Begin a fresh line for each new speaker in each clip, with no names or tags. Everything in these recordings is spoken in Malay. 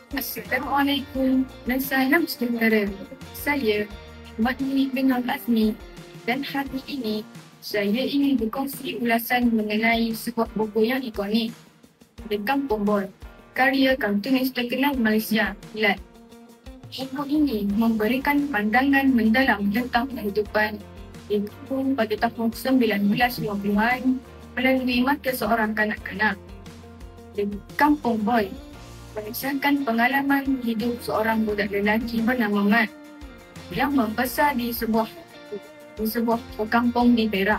Assalamualaikum dan salam sejahtera. Saya Makni bin Azmi dan hari ini saya ingin berkongsi ulasan mengenai sebuah buku yang ikonik, The Kampung Boy, karya kartunis terkenal Malaysia, Lat. Buku ini memberikan pandangan mendalam tentang kehidupan di kampung pada tahun 1950-an melalui mata seorang kanak-kanak. The Kampung Boy mengisahkan pengalaman hidup seorang budak lelaki bernama Mat yang membesar di sebuah kampung di Perak.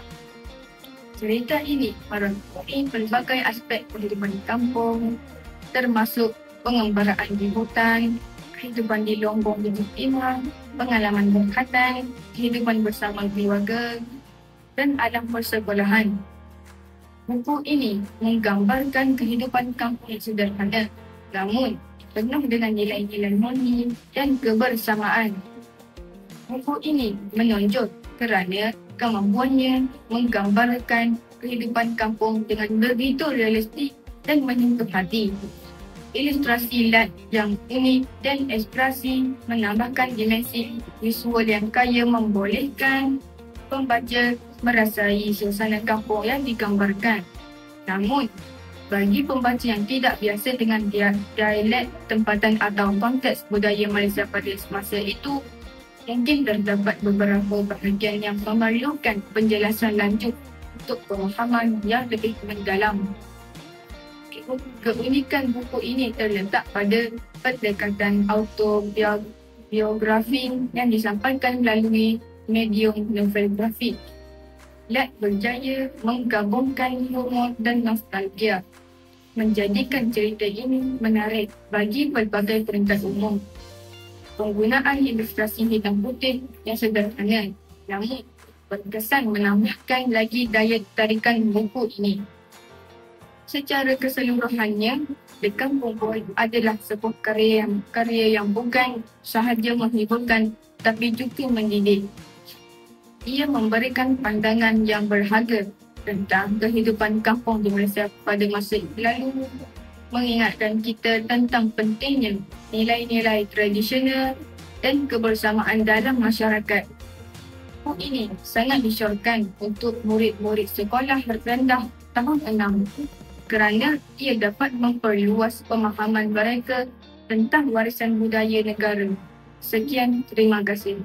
Cerita ini merangkumi pelbagai aspek kehidupan di kampung, termasuk pengembaraan di hutan, kehidupan di Lombok di Timur, pengalaman berkatan, kehidupan bersama keluarga, dan alam persekolahan. Buku ini menggambarkan kehidupan kampung yang sederhana, namun penuh dengan nilai-nilai murni dan kebersamaan. Buku ini menonjol kerana kemampuannya menggambarkan kehidupan kampung dengan begitu realistik dan menyentuh hati. Ilustrasi Lat yang unik dan ekspresi menambahkan dimensi visual yang kaya membolehkan pembaca merasai suasana kampung yang digambarkan. Namun, bagi pembaca yang tidak biasa dengan dialek tempatan atau konteks budaya Malaysia pada semasa itu, mungkin terdapat beberapa bahagian yang memerlukan penjelasan lanjut untuk pemahaman yang lebih mendalam. Keunikan buku ini terletak pada pendekatan autobiografi yang disampaikan melalui medium novel grafik. Lat berjaya menggabungkan humor dan nostalgia, menjadikan cerita ini menarik bagi pelbagai peringkat umum. Penggunaan ilustrasi hitam putih yang sederhana namun berkesan menambahkan lagi daya tarikan buku ini. Secara keseluruhannya, The Kampung Boy adalah sebuah karya yang bukan sahaja menghiburkan tapi juga mendidik. Ia memberikan pandangan yang berharga tentang kehidupan kampung di Malaysia pada masa lalu, mengingatkan kita tentang pentingnya nilai-nilai tradisional dan kebersamaan dalam masyarakat. Buku ini sangat disyorkan untuk murid-murid sekolah rendah tahun 6 kerana ia dapat memperluas pemahaman mereka tentang warisan budaya negara. Sekian, terima kasih.